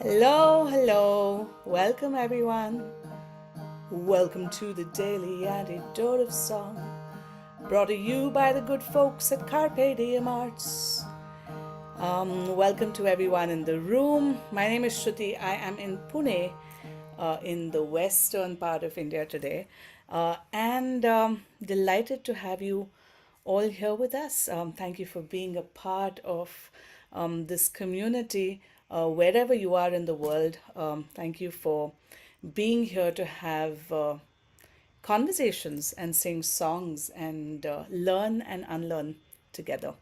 Hello, hello. Welcome, everyone. Welcome to the Daily Antidote of Song, brought to you by the good folks at Carpe Diem Arts. Welcome to everyone in the room. My name is Shruti. I am in Pune, in the western part of India today, and delighted to have you all here with us. Thank you for being a part of this community, wherever you are in the world. Thank you for being here to have conversations and sing songs and learn and unlearn together.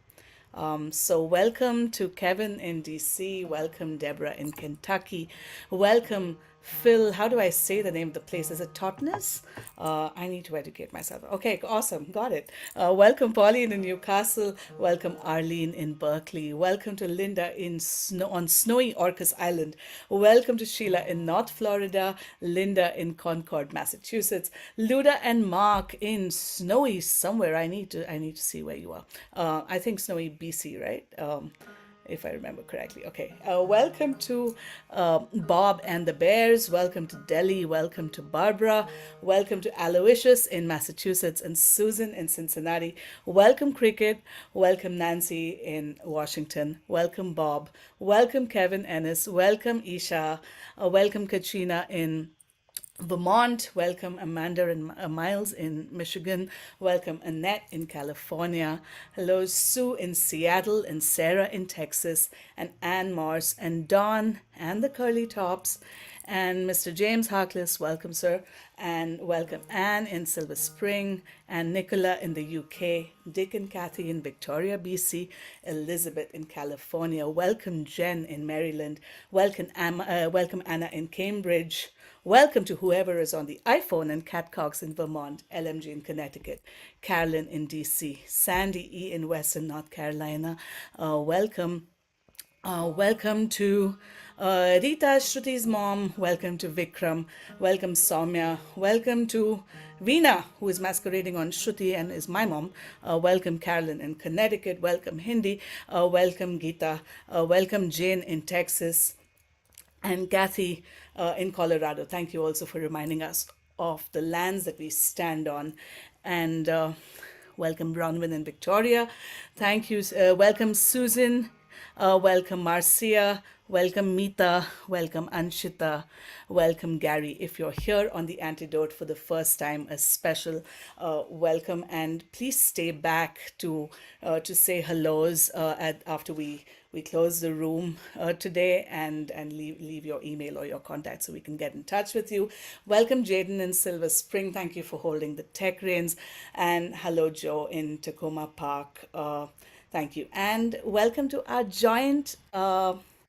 So, welcome to Kevin in DC. Welcome, Deborah in Kentucky. Welcome, Phil. How do I say the name of the place? Is it Totnes? I need to educate myself. Okay, awesome. Got it. Welcome, Pauline in Newcastle. Welcome, Arlene in Berkeley. Welcome to Linda on snowy Orcas Island. Welcome to Sheila in North Florida. Linda in Concord, Massachusetts. Luda and Mark in snowy somewhere. I need to see where you are. I think snowy BC, right? If I remember correctly. Okay. Welcome to Bob and the Bears. Welcome to Delhi. Welcome to Barbara. Welcome to Aloysius in Massachusetts and Susan in Cincinnati. Welcome, Cricket. Welcome, Nancy in Washington. Welcome, Bob. Welcome, Kevin Ennis. Welcome, Isha. Welcome, Katrina in Vermont. Welcome, Amanda and Miles in Michigan. Welcome, Annette in California. Hello, Sue in Seattle, and Sarah in Texas, and Ann Morse, and Don, and the Curly Tops, and Mr. James Harkless. Welcome, sir. And welcome, Anne in Silver Spring, and Nicola in the UK, Dick and Kathy in Victoria, BC, Elizabeth in California. Welcome, Jen in Maryland. Welcome, Anna in Cambridge. Welcome to whoever is on the iPhone, and Kat Cox in Vermont, LMG in Connecticut, Carolyn in DC, Sandy E in Western North Carolina. Welcome to Rita, Shruti's mom. Welcome to Vikram. Welcome, Soumya. Welcome to Veena, who is masquerading on Shruti and is my mom. Welcome, Carolyn in Connecticut. Welcome, Hindi. Welcome, Geeta. Welcome, Jane in Texas, and Kathy in Colorado. Thank you also for reminding us of the lands that we stand on. And welcome, Bronwyn in Victoria. Thank you. Welcome, Susan. Welcome, Marcia. Welcome, Meeta. Welcome, Anshita. Welcome, Gary. If you're here on the Antidote for the first time, a special welcome. And please stay back to say hellos after we close the room today, and leave your email or your contact so we can get in touch with you. Welcome, Jaden in Silver Spring. Thank you for holding the tech reins. And hello, Joe in Tacoma Park. Thank you. And welcome to our joint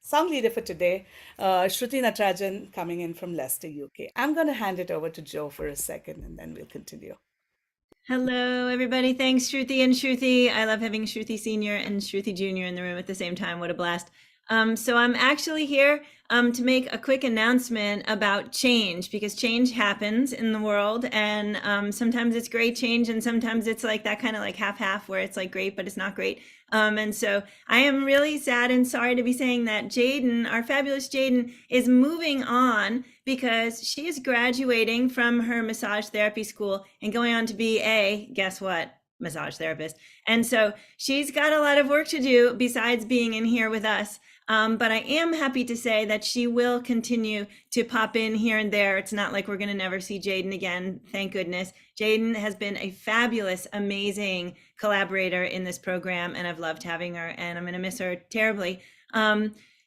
song leader for today, Shruthi Natarajan, coming in from Leicester, UK. I'm going to hand it over to Joe for a second, and then we'll continue. Hello, everybody. Thanks, Shruti and Shruti. I love having Shruti Senior and Shruti Junior in the room at the same time. What a blast. So I'm actually here to make a quick announcement about change, because change happens in the world, and sometimes it's great change, and sometimes it's like that kind of like half-half where it's like great, but it's not great. And so I am really sad and sorry to be saying that Jaden, our fabulous Jaden, is moving on because she is graduating from her massage therapy school and going on to be guess what? Massage therapist. And so she's got a lot of work to do besides being in here with us. But I am happy to say that she will continue to pop in here and there. It's not like we're going to never see Jaden again. Thank goodness. Jaden has been a fabulous, amazing collaborator in this program, and I've loved having her, and I'm going to miss her terribly.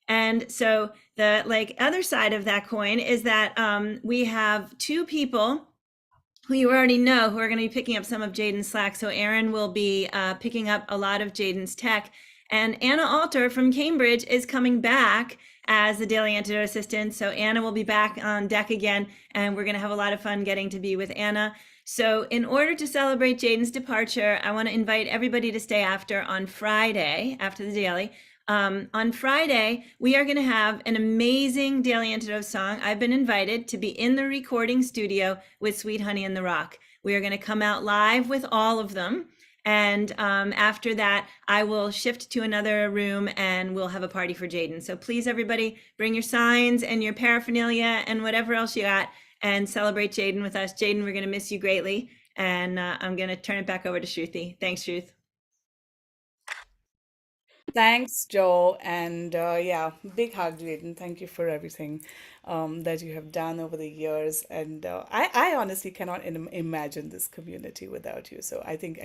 And so the other side of that coin is that we have two people who you already know who are going to be picking up some of Jaden's slack. So Aaron will be picking up a lot of Jaden's tech. And Anna Alter from Cambridge is coming back as the Daily Antidote assistant. So Anna will be back on deck again, and we're going to have a lot of fun getting to be with Anna. So in order to celebrate Jaden's departure, I want to invite everybody to stay on Friday, after the Daily. On Friday, we are going to have an amazing Daily Antidote song. I've been invited to be in the recording studio with Sweet Honey and the Rock. We are going to come out live with all of them. And after that, I will shift to another room and we'll have a party for Jaden. So please, everybody, bring your signs and your paraphernalia and whatever else you got and celebrate Jaden with us. Jaden, we're going to miss you greatly. And I'm going to turn it back over to Shruti. Thanks, Shruth. Thanks, Joe. And yeah, big hug, Jaden. Thank you for everything that you have done over the years. And I honestly cannot imagine this community without you. So I think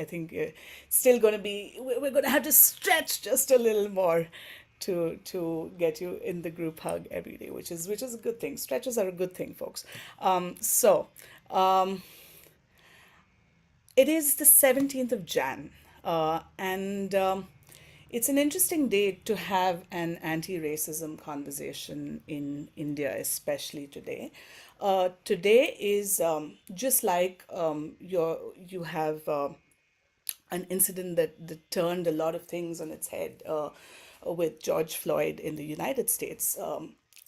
still going to be, we're going to have to stretch just a little more to get you in the group hug every day, which is a good thing. Stretches are a good thing, folks. So it is the 17th of Jan, and it's an interesting day to have an anti racism conversation in India, especially today. Today is just like you have an incident that turned a lot of things on its head with George Floyd in the United States.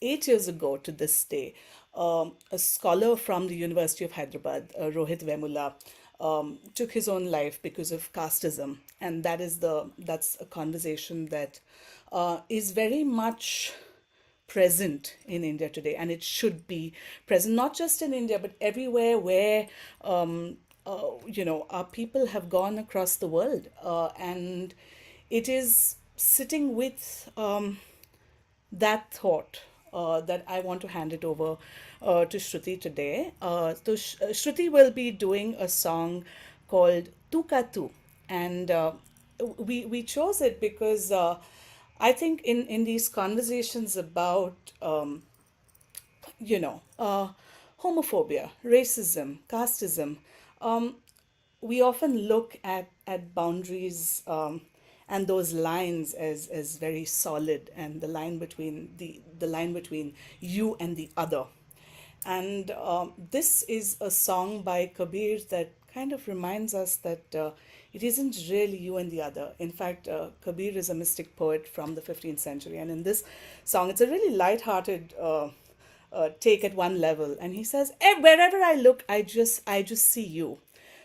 8 years ago to this day, a scholar from the University of Hyderabad, Rohit Vemula, took his own life because of casteism, and that's a conversation that is very much present in India today, and it should be present not just in India but everywhere where our people have gone across the world, and it is sitting with that thought that I want to hand it over to Shruti today. Shruti will be doing a song called Tu Ka Tu, and we chose it because I think in these conversations about homophobia, racism, casteism, we often look at boundaries and those lines as very solid, and the line between you and the other. And this is a song by Kabir that kind of reminds us that it isn't really you and the other. In fact, Kabir is a mystic poet from the 15th century, and in this song, it's a really light-hearted take at one level, and he says, Wherever I look, I just see you."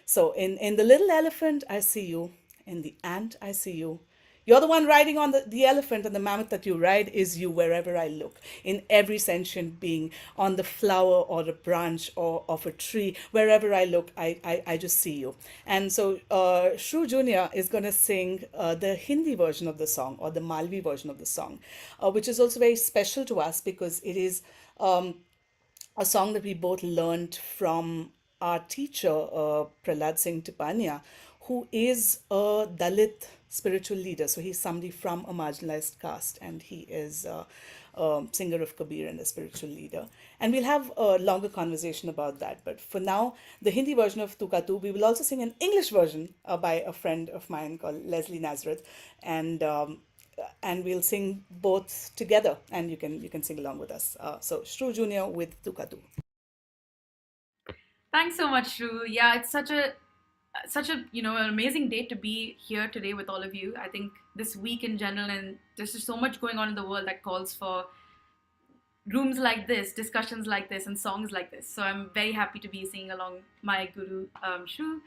So in the little elephant, I see you. In the ant, I see you. You're the one riding on the elephant, and the mammoth that you ride is you wherever I look. In every sentient being, on the flower or the branch or of a tree, wherever I look, I just see you. And so Shru Jr. is going to sing the Hindi version of the song, or the Malvi version of the song, which is also very special to us because it is a song that we both learned from our teacher, Prahlad Singh Tipania, who is a Dalit spiritual leader. So he's somebody from a marginalized caste, and he is a singer of Kabir and a spiritual leader. And we'll have a longer conversation about that. But for now, the Hindi version of Tu Ka Tu, we will also sing an English version by a friend of mine called Leslie Nazareth. And we'll sing both together, and you can sing along with us. So Shru Junior with Tu Ka Tu. Thanks so much, Shru. Yeah, it's such a an amazing day to be here today with all of you. I think this week in general, and there's just so much going on in the world that calls for rooms like this, discussions like this, and songs like this. So I'm very happy to be singing along my guru, Shru.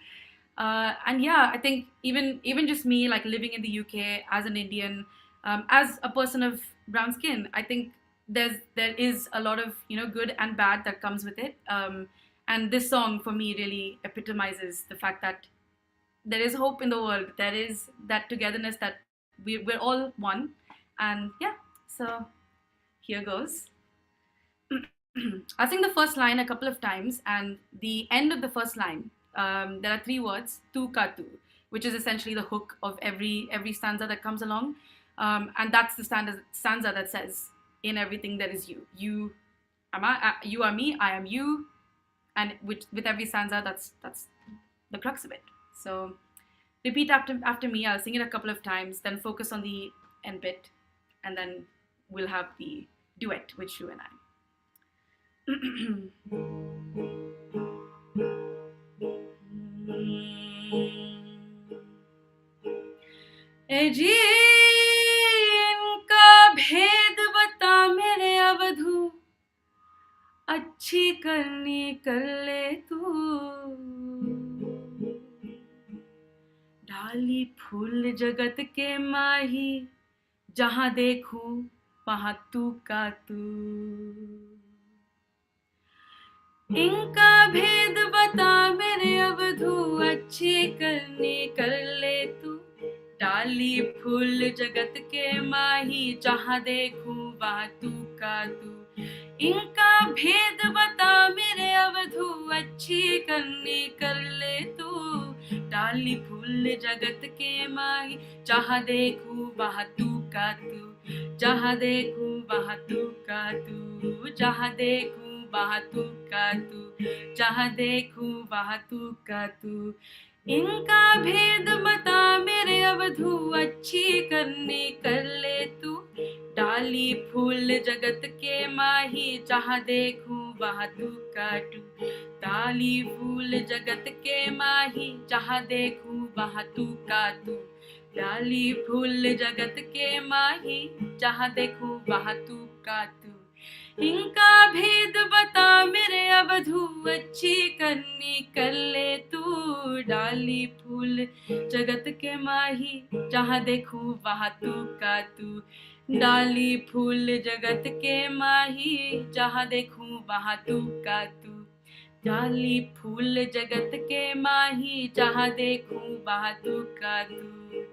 And yeah, I think even just me, like living in the UK as an Indian, as a person of brown skin, I think there is a lot of good and bad that comes with it. And this song for me really epitomizes the fact that there is hope in the world. There is that togetherness, that we're all one. And yeah, so here goes. I'll sing the first line a couple of times, and the end of the first line, there are three words, tu ka tu, which is essentially the hook of every stanza that comes along. And that's the stanza that says, in everything there is you. You are me, I am you. And with every stanza, that's the crux of it. So repeat after me. I'll sing it a couple of times, then focus on the end bit, and then we'll have the duet with Shru and I. ए जी इनका भेद बता मेरे अवधू, अच्छी करनी कर ले तू, डाल डाली फूल जगत के माही, जहां देखूं वहां तू का तू। इनका भेद बता मेरे अवधू, अच्छी करनी कर ले तू। डाली फूल जगत के माही, जहां देखूं वहां तू का तू। इनका भेद बता मेरे अवधू, अच्छी करनी कर ले तू। डाली फूल जगत के माही, जहां देखूं वहां तू का तू। जहां देखूं वहां तू का तू। जहां देखूं वहां तू का तू। जहां देखूं वहां तू का तू। इनका भेद बता मेरे अवधू, अच्छी करनी कर ले तू। डाली फूल जगत के माही, जहां देखूं वहां तू काटू। डाली फूल जगत के माही, जहां देखूं वहां तू काटू। डाली फूल जगत के माही, जहां देखूं वहां तू काटू। इनका भेद बता मेरे अवधू, अच्छी करनी कर ले तू। डाली फूल जगत के माही, जहां देखूं वहां तू का तू। डाली फूल जगत के माही, जहां देखूं वहां तू का तू। डाली फूल जगत के माही, जहां देखूं वहां तू का तू।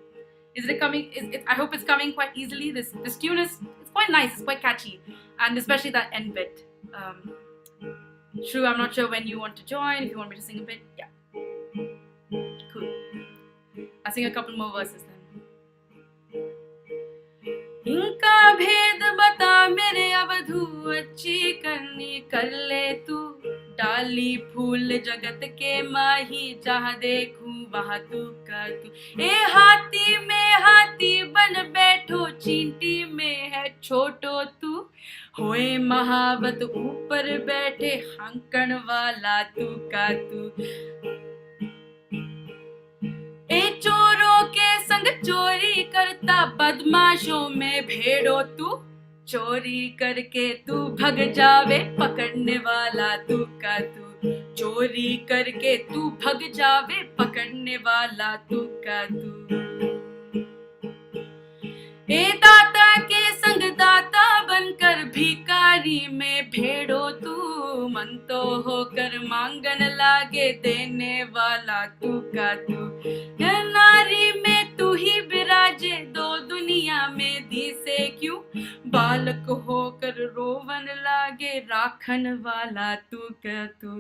Is it coming? I hope it's coming quite easily. This tune is, it's quite nice. It's quite catchy, and especially that end bit. Shru, I'm not sure when you want to join. If you want me to sing a bit, yeah, cool. I'll sing a couple more verses then. इनका भेद बता मेरे अवधू, अच्छी करनी कर ले तू। डाली फूल जगत के माही, जहां देखूं वहां तू का तू। ए हाथी में हाथी बन बैठो, चींटी में है छोटो तू। होए महावत ऊपर बैठे, हंकण वाला तू का तू। ए चोरों के संग चोरी करता, बदमाशों में भेड़ो तू। चोरी करके तू भग जावे, पकड़ने वाला तू का तू। चोरी करके तू भग जावे, पकड़ने वाला तू का तू। ए दाता के संग दाता बनकर, भिखारी में भेड़ो तू। मन तो होकर मांगन लागे, देने वाला तू का तू। नारी में तू ही विराजे, दो दुनिया में दी से क्यों। बालक होकर रोवन लागे, राखन वाला तू का तू।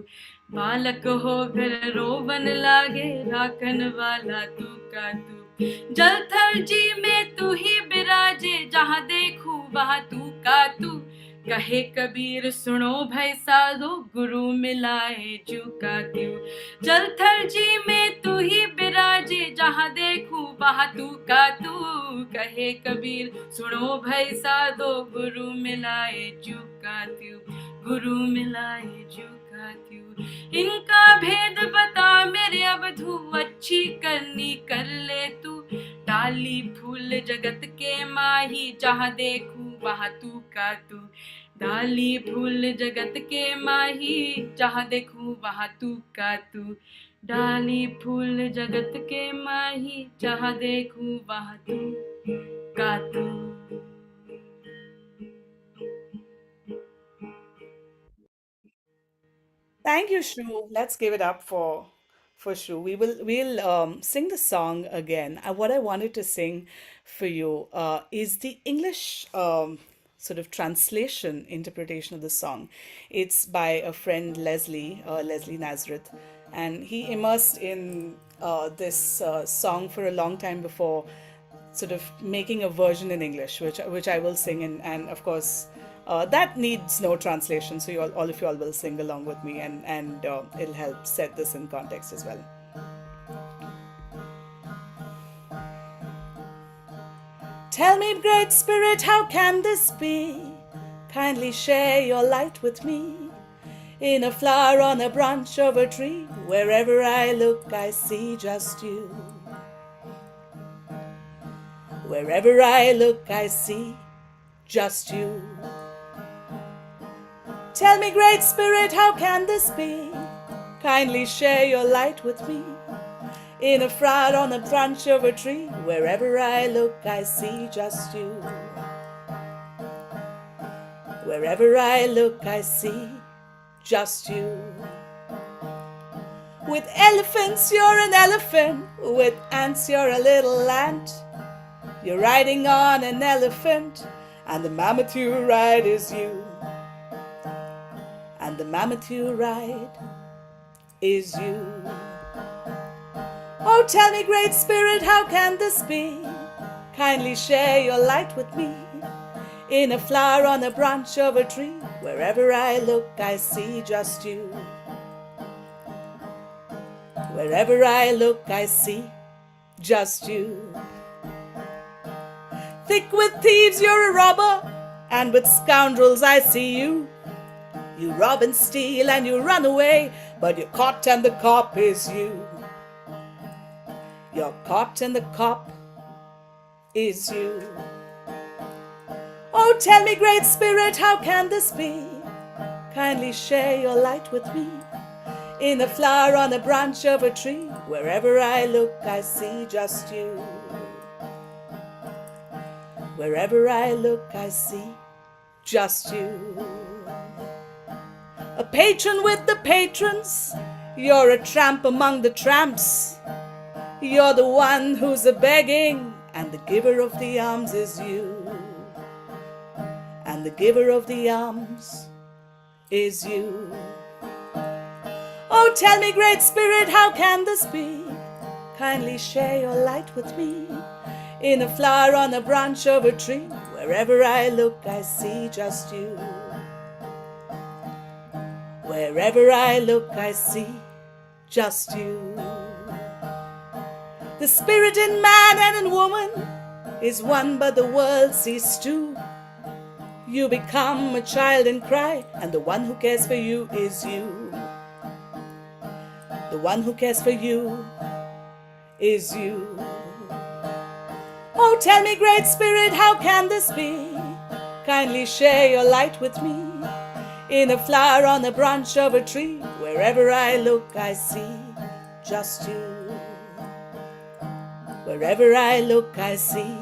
बालक होकर रोवन लागे, राखन वाला तू का तू। जल थल जी में तू ही विराजे, जहां देखूं वहां तू का तू। कहे कबीर सुनो भाई साधो, गुरु मिलाए जू का त्यू। जल थल जी में तू ही विराजे, जहां देखूं वहां तू का तू। कहे कबीर सुनो भाई साधो, गुरु मिलाए जू का त्यू। गुरु मिलाए जू का त्यू। इनका भेद बता मेरे अवधू, अच्छी करनी कर ले तू। डाली फूल जगत के माही, जहां देखूं वहां तू का तू। डाली फूल जगत के माही, जहां देखूं वहां तू का तू। डाली फूल जगत के माही, जहां देखूं वहां तू का तू। Thank you, Shru. Let's give it up for Shru. We'll sing the song again. What I wanted to sing for you is the English sort of translation interpretation of the song. It's by a friend Leslie Nazareth, and he immersed in this song for a long time before sort of making a version in English, which I will sing, and of course that needs no translation. So all of you all will sing along with me, and it'll help set this in context as well. Tell me, Great Spirit, how can this be? Kindly share your light with me. In a flower on a branch of a tree, wherever I look, I see just you. Wherever I look, I see just you. Tell me, Great Spirit, how can this be? Kindly share your light with me. In a flower on a branch of a tree, wherever I look, I see just you. Wherever I look, I see just you. With elephants, you're an elephant. With ants, you're a little ant. You're riding on an elephant, and the mammoth you ride is you. And the mammoth you ride is you. Oh, tell me, Great Spirit, how can this be? Kindly share your light with me. In a flower on a branch of a tree, wherever I look, I see just you. Wherever I look, I see just you. Thick with thieves, you're a robber, and with scoundrels I see you. You rob and steal and you run away, but you're caught and the cop is you. You're caught and the cop is you. Oh, tell me, Great Spirit, how can this be? Kindly share your light with me. In a flower on a branch of a tree, wherever I look, I see just you. Wherever I look, I see just you. A patron with the patrons, you're a tramp among the tramps. You're the one who's a begging, and the giver of the alms is you. And the giver of the alms is you. Oh, tell me, Great Spirit, how can this be? Kindly share your light with me. In a flower on a branch of a tree, wherever I look, I see just you. Wherever I look, I see just you. The spirit in man and in woman is one, but the world sees two. You become a child and cry, and the one who cares for you is you. The one who cares for you is you. Oh, tell me, Great Spirit, how can this be? Kindly share your light with me. In a flower on a branch of a tree, wherever I look, I see just you. Wherever I look, I see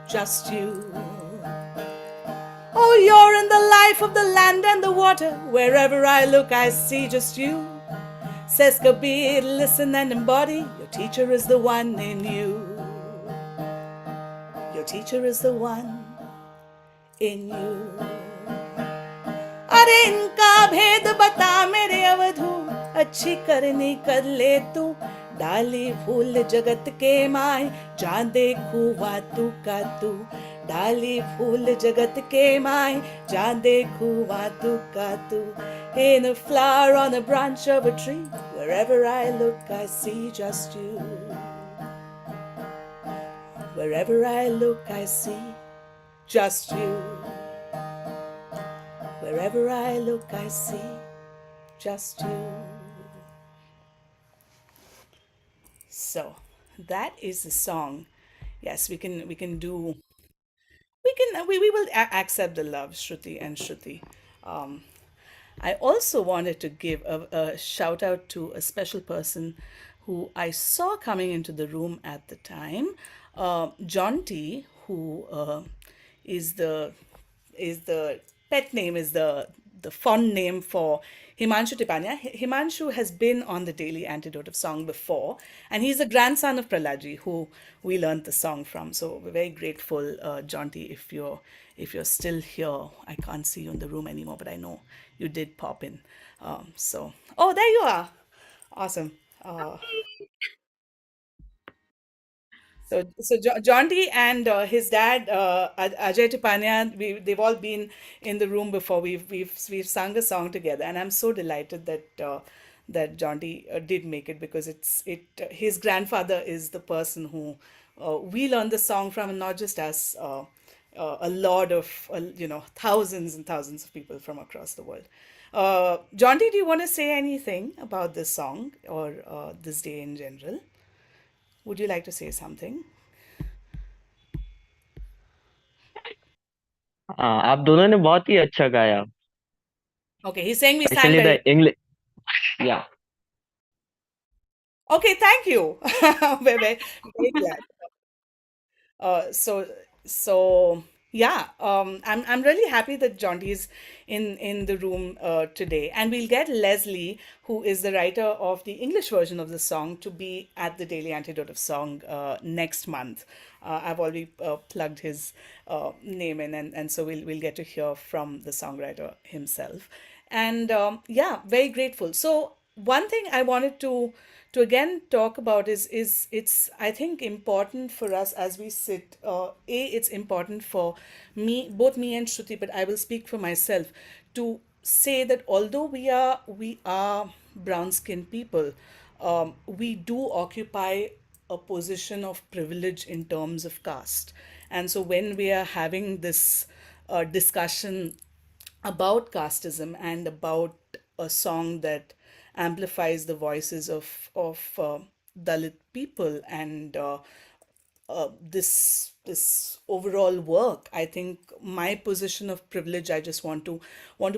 just you. Oh, you're in the life of the land and the water. Wherever I look, I see just you. Says Kabir, listen and embody. Your teacher is the one in you. Your teacher is the one in you. अरे इनका भेद बता मेरे अवधू, अच्छी करनी कर ले तू. डाली फूल जगत के माय, जान देखू वातू का तू. डाली फूल जगत के माय, जान देखू वातू का तू. In a flower on a branch of a tree, wherever I look, I see just you. Wherever I look, I see just you. Wherever I look, I see just you. So that is the song. Yes, we can do. We will accept the love, Shruti and Shruti. Um, I also wanted to give a shout out to a special person who I saw coming into the room at the time, John T, who is the is the pet name, is the fond name for Himanshu Tipania. Himanshu has been on the Daily Antidote of Song before, and he's the grandson of Pralaji, who we learned the song from. So we're very grateful, Jonty, if you're still here. I can't see you in the room anymore, but I know you did pop in. Oh, there you are. Awesome. Uh, so John D and his dad Ajay Tipania, they've all been in the room before. We've sung a song together, and I'm so delighted that John D did make it, because his grandfather is the person who we learned the song from, and not just us. A lot of thousands and thousands of people from across the world. John D, do you want to say anything about this song, or this day in general? Would you like to say something? हाँ, आप दोनों ने बहुत ही अच्छा गाया, Okay, he's saying we sang specially the very. English. या Okay, thank you. Very glad. Uh, so so yeah, I'm really happy that Jonty is in the room today, and we'll get Leslie, who is the writer of the English version of the song, to be at the Daily Antidote of Song next month. I've already plugged his name in, and so we'll get to hear from the songwriter himself. And yeah, very grateful. So one thing I wanted to again talk about is it's, I think, important for us as we sit. It's important for me, both me and Shruti, but I will speak for myself, to say that although we are brown skinned people, we do occupy a position of privilege in terms of caste. And so when we are having this discussion about casteism and about a song that amplifies the voices of Dalit people and this overall work, I think my position of privilege, I just want to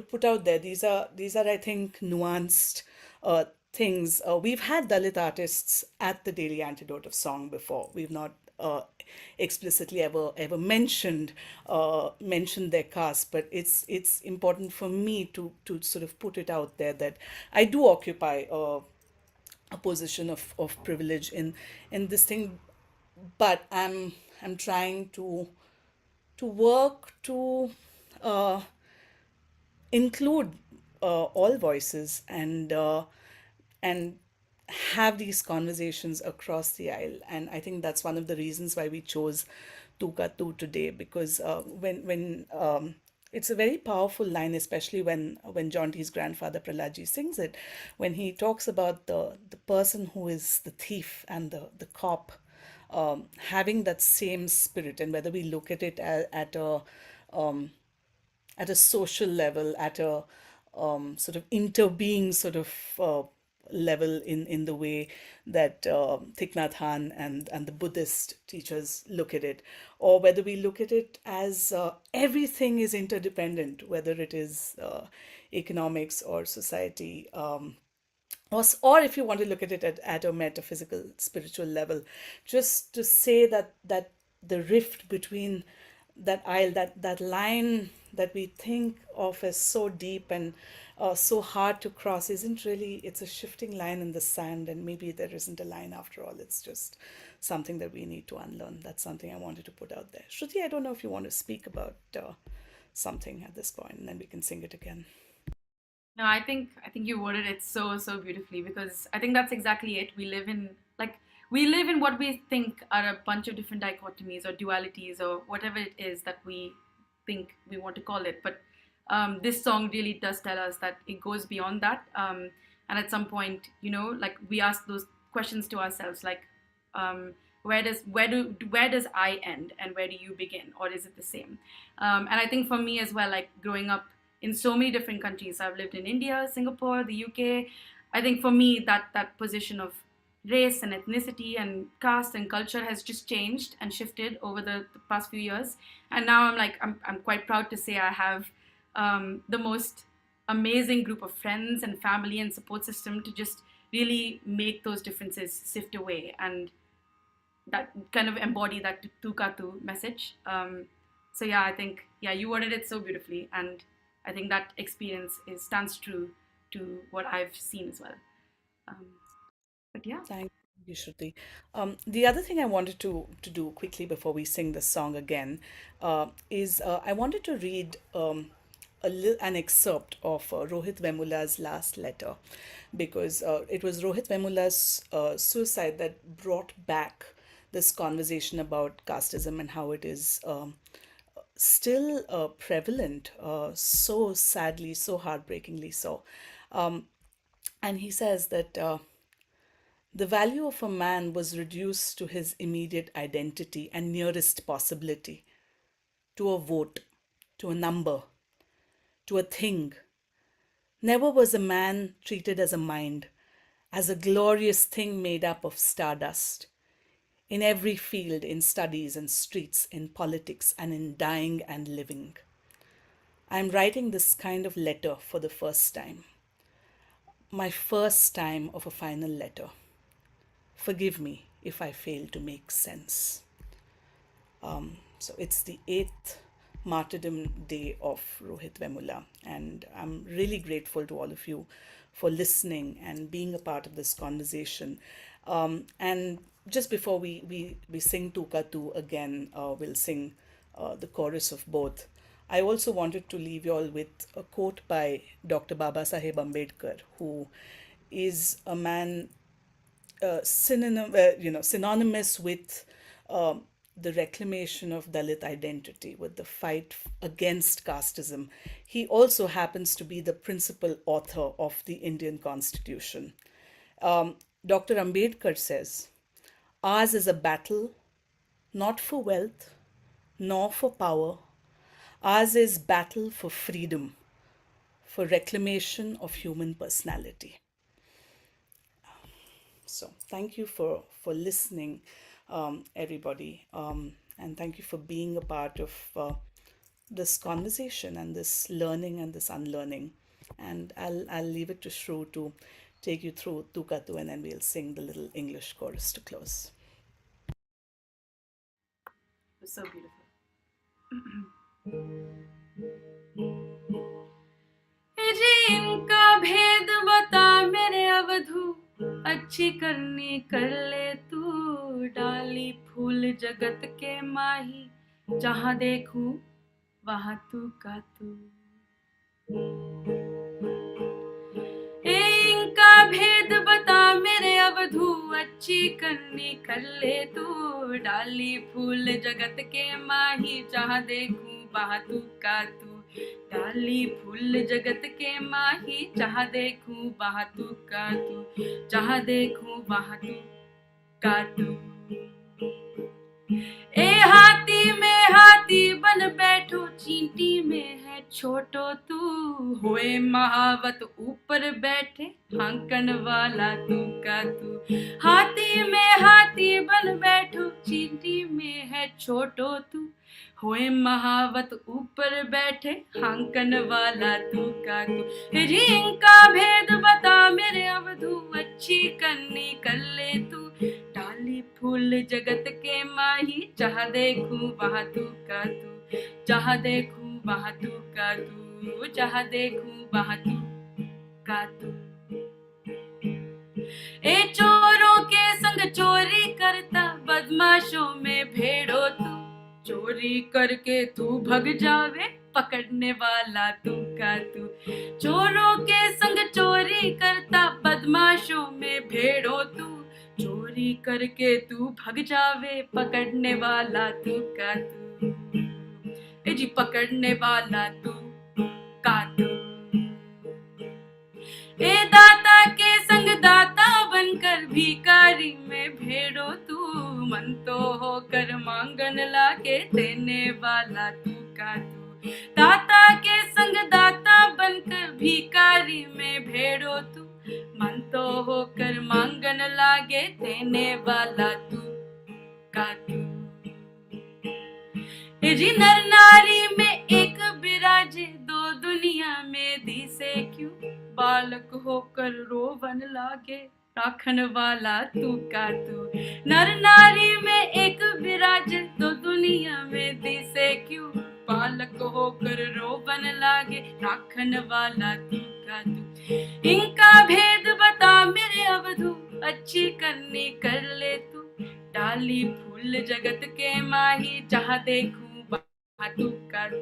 put out there. These are, I think, nuanced uh, things. We've had Dalit artists at the Daily Antidote of Song before. We've not explicitly ever mentioned their caste, but it's important for me to sort of put it out there that I do occupy a position of privilege in this thing, but I'm trying to work to uh, include all voices and have these conversations across the aisle. And I think that's one of the reasons why we chose Tuka Tu today, because when it's a very powerful line, especially when John T's grandfather Praladji sings it, when he talks about the person who is the thief and the cop having that same spirit. And whether we look at it at a social level, at a sort of interbeing sort of level, in the way that Thich Nhat Hanh and the Buddhist teachers look at it, or whether we look at it as everything is interdependent, whether it is economics or society. Or if you want to look at it at a metaphysical spiritual level, just to say that the rift between that aisle, that line that we think of as so deep and so hard to cross, isn't really, it's a shifting line in the sand, and maybe there isn't a line after all. It's just something that we need to unlearn. That's something I wanted to put out there. Shruti, I don't know if you want to speak about something at this point, and then we can sing it again. No, I think you worded it so beautifully, because I think that's exactly it. We live in what we think are a bunch of different dichotomies or dualities or whatever it is that we think we want to call it. But this song really does tell us that it goes beyond that. And at some point, like, we ask those questions to ourselves, like, where does I end and where do you begin, or is it the same? And I think for me as well, like, growing up in so many different countries, I've lived in India, Singapore, the UK. I think for me, that position of race and ethnicity and caste and culture has just changed and shifted over the past few years. And now I'm quite proud to say I have the most amazing group of friends and family and support system to just really make those differences sift away and that kind of embody that tukatu message. So yeah, I think, yeah, you worded it so beautifully, and I think that experience stands true to what I've seen as well. Um, but yeah. Thank you, Shruti. The other thing I wanted to do quickly before we sing the song again is I wanted to read an excerpt of Rohit Vemula's last letter, because it was Rohit Vemula's suicide that brought back this conversation about casteism and how it is still prevalent, so sadly, so heartbreakingly so. And he says that the value of a man was reduced to his immediate identity and nearest possibility, to a vote, to a number, to a thing. Never was a man treated as a mind, as a glorious thing made up of stardust. In every field, in studies and streets, in politics, and in dying and living. I am writing this kind of letter for the first time. My first time of a final letter. Forgive me if I fail to make sense. So it's the 8th martyrdom day of Rohit Vemula, and I'm really grateful to all of you for listening and being a part of this conversation. And just before we sing Tuka Tu again, we'll sing the chorus of both. I also wanted to leave you all with a quote by Dr. Baba Saheb Ambedkar, who is a man synonymous with the reclamation of Dalit identity, with the fight against casteism. He also happens to be the principal author of the Indian Constitution. Dr. Ambedkar says, ours is a battle not for wealth nor for power. Ours is battle for freedom, for reclamation of human personality. So thank you for listening, everybody, and thank you for being a part of this conversation and this learning and this unlearning. And I'll leave it to Shru to take you through Tukatu, and then we'll sing the little English chorus to close. It was so beautiful. जी इनका भेद बता मेरे अवधू, अच्छी करनी कर ले तू, डाली फूल जगत के माही, जहाँ देखूं वहाँ तू का तू। इनका भेद बता मेरे अवधू, अच्छी करनी कर ले तू, डाली फूल जगत के माही, जहाँ देखूं वहाँ तू का तू। डाली फूल जगत के माही, जहाँ देखूं वहाँ तू का तू, जहाँ देखूं वहाँ तू का तू। ए हाथी में हाथी बन बैठो, चींटी में है छोटो तू, होए महावत ऊपर बैठे, हांकन वाला तू का तू। हाथी में हाथी बन बैठो, चींटी में है छोटो तू, होए महावत ऊपर बैठे, हांकन वाला तू का तू। रिंग का भेद बता मेरे अवधू, अच्छी करनी कर ले तू, डाली फूल जगत के माही, जहाँ देखूं वहाँ तू का तू, जहाँ देखूं वहाँ तू का तू, जहाँ देखूं वहाँ तू का तू। ए चोरों के संग चोरी करता, बदमाशों में भेड़ो तू, चोरी करके तू भग जावे, पकड़ने वाला तू का तू। चोरों के संग चोरी करता, बदमाशों में भेड़ो तू, चोरी करके तू भग जावे, पकड़ने वाला तू का तू। ए जी पकड़ने वाला तू का तू। ए दाता के संग दाता बनकर, भिखारी में भेड़ो तू, मन तो होकर मांगन लागे, देने वाला तू का तू। दाता के संग दाता बनकर, भिखारी में भेड़ो तू, मन तो होकर मांगन लागे, देने वाला तू का तू। जी नर नारी में एक विराजे, दो दुनिया में दिसे क्यों, बालक होकर रोवन लागे, राखन वाला तू का तू। नर नारी में एक विराजे, दो दुनिया में दिसे क्यों, बालक होकर रोवन लागे, राखन वाला तू का तू। इनका भेद बता मेरे अवधू, अच्छी करनी कर ले तू, डाली फूल जगत के माही, जहाँ देखूं वहाँ तू का तू,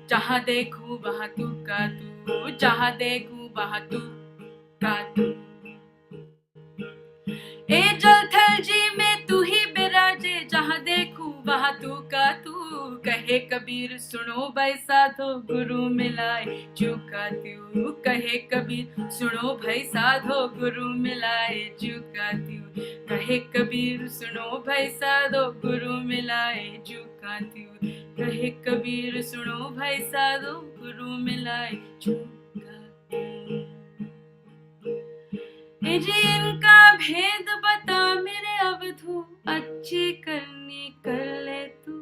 जहाँ देखूं वहाँ तू का तू, जहाँ देखूं वहाँ तू का तू। ए जल थल जी में तू ही बिराजे, जहाँ देखूं वहाँ तू का तू, कहे कबीर सुनो भाई साधो, गुरु मिलाए जू का तू। कहे कबीर सुनो भाई साधो, गुरु मिलाए जू का तू। कहे कबीर सुनो भाई साधो, गुरु मिलाए जू का तू। कहे कबीर सुनो भाई साधो, गुरु मिलाए जू का तू। जी इनका भेद बता मेरे अवधू, अच्छी करनी कर ले तू,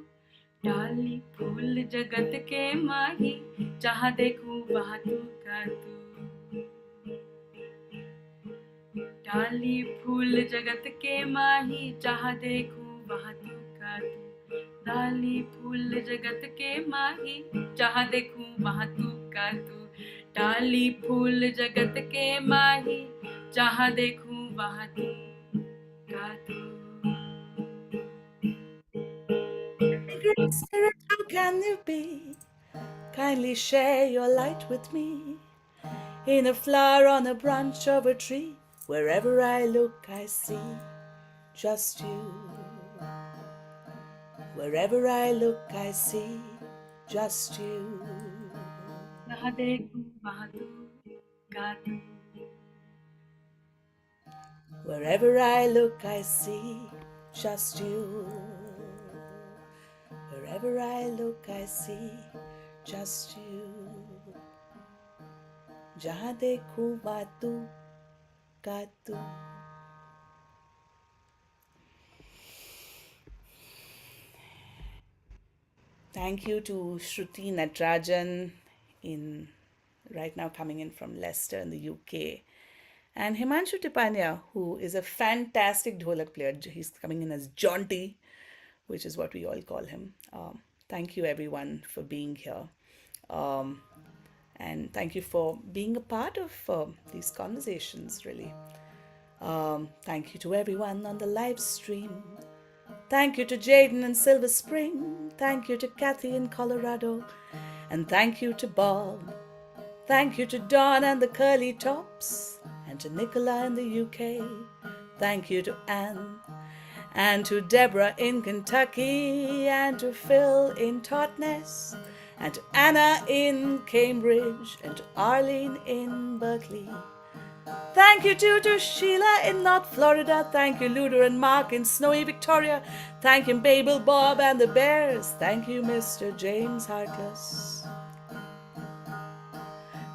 डाली फूल जगत के माही, जहाँ देखूं वहाँ तू का तू। डाली फूल जगत के माही, जहाँ देखूं वहाँ तू का तू। डाली फूल जगत के माही, जहाँ देखूं वहाँ तू का तू। डाली फूल जगत के माही, जहाँ देखूं वहाँ तू का तू। Great Spirit, how can you be? Kindly share your light with me. In a flower on a branch of a tree, wherever I look, I see just you. Wherever I look, I see just you. जहाँ देखूं वहाँ तू का तू। Wherever I look, I see just you. Wherever I look, I see just you. जहाँ देखूं वहाँ तू का तू. Thank you to Shruthi Natarajan in right now coming in from Leicester in the UK. And Himanshu Tipania, who is a fantastic dholak player. He's coming in as jaunty, which is what we all call him. Thank you everyone for being here. And thank you for being a part of these conversations, really. Thank you to everyone on the live stream. Thank you to Jaden in Silver Spring. Thank you to Kathy in Colorado. And thank you to Bob. Thank you to Dawn and the Curly Tops. And to Nicola in the UK. Thank you to Anne. And to Deborah in Kentucky. And to Phil in Totnes. And to Anna in Cambridge. And to Arlene in Berkeley. Thank you to Sheila in North Florida. Thank you, Luder and Mark in snowy Victoria. Thank you, Babel, Bob, and the Bears. Thank you, Mr. James Harkless.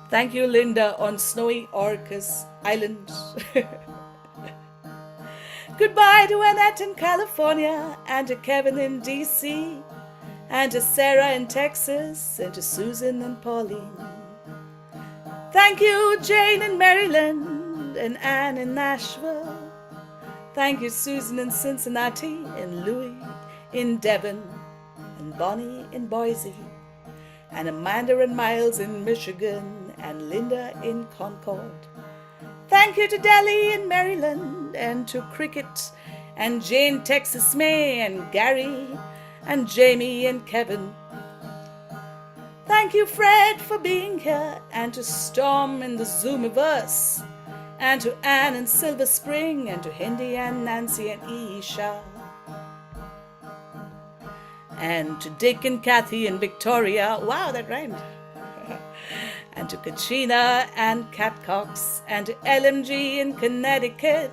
Thank you, Linda, on snowy Orcas Island. Goodbye to Annette in California, and to Kevin in DC, and to Sarah in Texas, and to Susan and Pauline. Thank you, Jane in Maryland, and Anne in Nashville. Thank you, Susan in Cincinnati, and Louie in Devon, and Bonnie in Boise, and Amanda and Miles in Michigan, and Linda in Concord. Thank you to Delhi in Maryland, and to Cricket, and Jane Texas May, and Gary, and Jamie and Kevin. Thank you, Fred, for being here, and to Storm in the Zoomiverse, and to Anne in Silver Spring, and to Hindi and Nancy and Isha, and to Dick and Kathy in Victoria. Wow, that rhymed. And to Katrina and Cat Cox, and to LMG in Connecticut,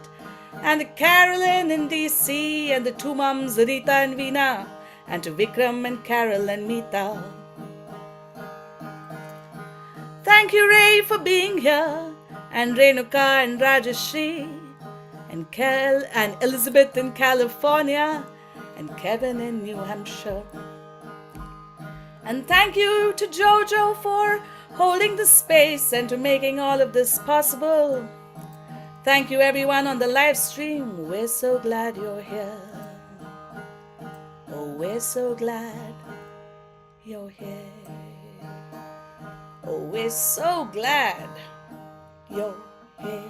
and to Carolyn in DC, and the two mums, Rita and Veena, and to Vikram and Carol and Meeta. Thank you, Ray, for being here, and Renuka and Rajashri, and Kel and Elizabeth in California, and Kevin in New Hampshire. And thank you to Jojo for holding the space and to making all of this possible. Thank you, everyone on the live stream. We're so glad you're here. Oh, we're so glad you're here. Oh, we're so glad you're here.